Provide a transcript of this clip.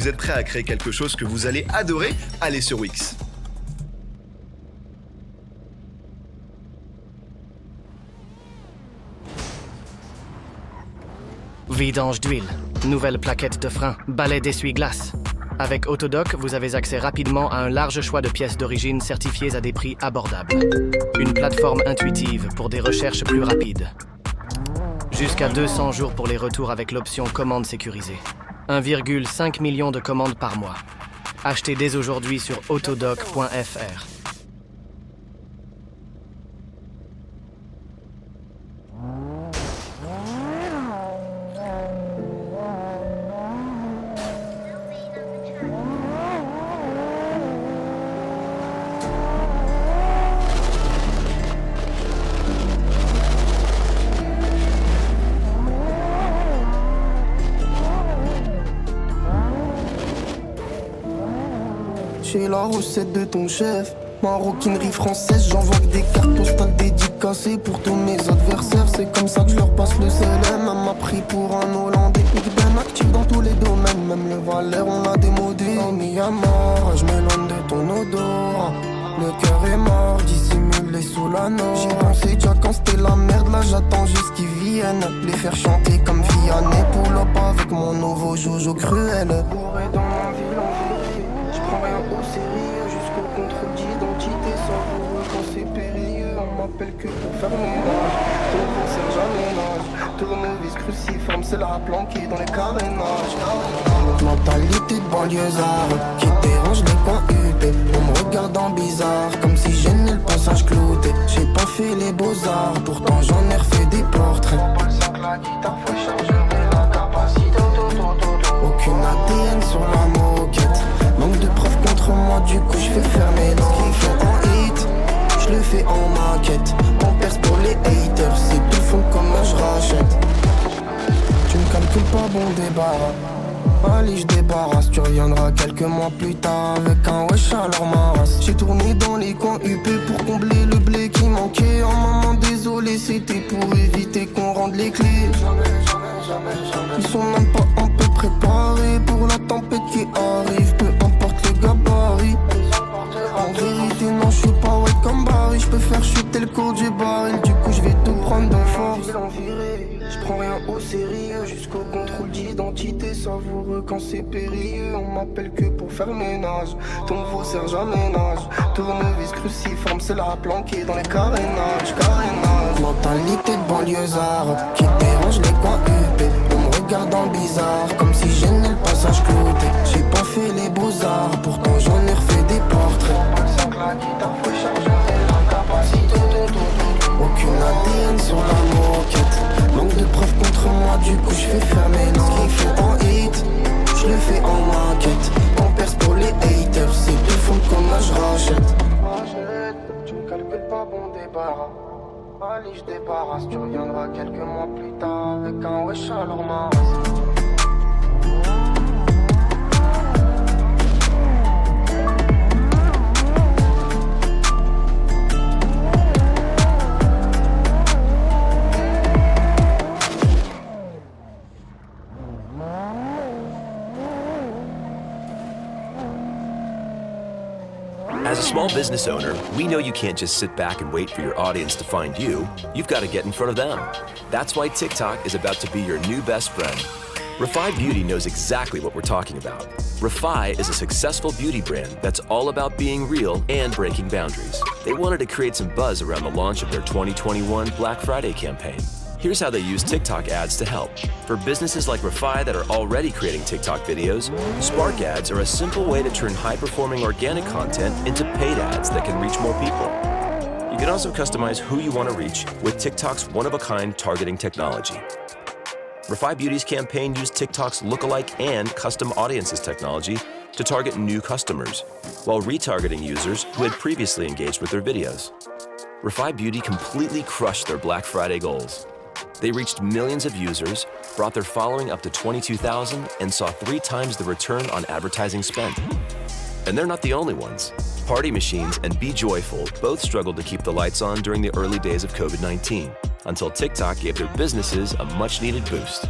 Vous êtes prêt à créer quelque chose que vous allez adorer? Allez sur Wix. Vidange d'huile, nouvelle plaquette de frein, balai d'essuie-glace. Avec Autodoc, vous avez accès rapidement à un large choix de pièces d'origine certifiées à des prix abordables. Une plateforme intuitive pour des recherches plus rapides. Jusqu'à 200 jours pour les retours avec l'option commande sécurisée. 1,5 million de commandes par mois. Achetez dès aujourd'hui sur autodoc.fr. J'ai la recette de ton chef. Maroquinerie française, j'envoie que des cartes postales dédicacées pour tous mes adversaires. C'est comme ça que je leur passe le CLM. Elle m'a pris pour un Hollandais. Big Ben actif dans tous les domaines. Même le Valère, on l'a démodé. Oh Myanmar, je m'éloigne de ton odorat. Le cœur est mort, dissimulé sous la noix. J'y pensais déjà quand c'était la merde. Là j'attends juste qu'ils viennent. Les faire chanter comme Vianney. Pull up avec mon nouveau Jojo cruel. Bourré dans ma ville en vérité. J'prends rien au sérieux jusqu'au contrôle d'identité. Savoureux quand c'est périlleux. On m'appelle que pour faire mon ménage. Ton sert jamais nage. Tournevis cruciforme, c'est la planquée dans les carénages. Mentalité de banlieusard qui dérange les coins UP. On me regarde en bizarre, comme si gênais le passage clouté. J'ai pas fait les beaux-arts, pourtant j'en ai refait des portraits. La guitare, faut charger la capacité. Aucune ADN sur la moquette. Manque de preuves contre moi, du coup je fais fermer ce qu'ils font en hit. Je le fais en maquette. On perce pour les haters, c'est tout fond comme je rachète. Tu me calcules pas, bon débarras. Allez, je débarrasse, tu reviendras quelques mois plus tard avec un wesh à leur maras. J'ai tourné dans les coins UP pour combler le blé qui manquait. Oh maman, désolé, c'était pour éviter qu'on rende les clés. Ils sont même pas un peu préparés pour la tempête qui arrive, peu importe le gabarit. En vérité, non, je suis pas ouais comme Barry. Je peux faire chuter le cours du baril, du coup je vais tout prendre de force. Je prends rien au sérieux jusqu'au contrôle d'identité. Savoureux quand c'est périlleux. On m'appelle que pour faire ménage. Ton veau sert jamais nage. Tournevis cruciforme, c'est la planquée dans les carénages. Mentalité de banlieusard qui dérange les coins UP. On me regarde en bizarre, comme si gênais le passage clouté. J'ai pas fait les beaux-arts, pourtant j'en ai refait des portraits. La guitare, faut charger la capacité. Aucune ADN sur la moquette. Manque de preuves contre moi, du coup je fais fermer ce qu'il fait en hit. Je le fais en maquette. On perce pour les haters, c'est tout fond comme là je rachète. Tu me calcules pas, bon débarras. Allez, je débarrasse, tu reviendras quelques mois plus tard avec un wesh à leur maras. As a small business owner, we know you can't just sit back and wait for your audience to find you. You've got to get in front of them. That's why TikTok is about to be your new best friend. Refy Beauty knows exactly what we're talking about. Refy is a successful beauty brand that's all about being real and breaking boundaries. They wanted to create some buzz around the launch of their 2021 Black Friday campaign. Here's how they use TikTok ads to help. For businesses like Refy that are already creating TikTok videos, Spark ads are a simple way to turn high-performing organic content into paid ads that can reach more people. You can also customize who you want to reach with TikTok's one-of-a-kind targeting technology. Refy Beauty's campaign used TikTok's lookalike and custom audiences technology to target new customers, while retargeting users who had previously engaged with their videos. Refy Beauty completely crushed their Black Friday goals. They reached millions of users, brought their following up to 22,000, and saw 3 times the return on advertising spent. And they're not the only ones. Party Machines and Be Joyful both struggled to keep the lights on during the early days of COVID-19, until TikTok gave their businesses a much-needed boost.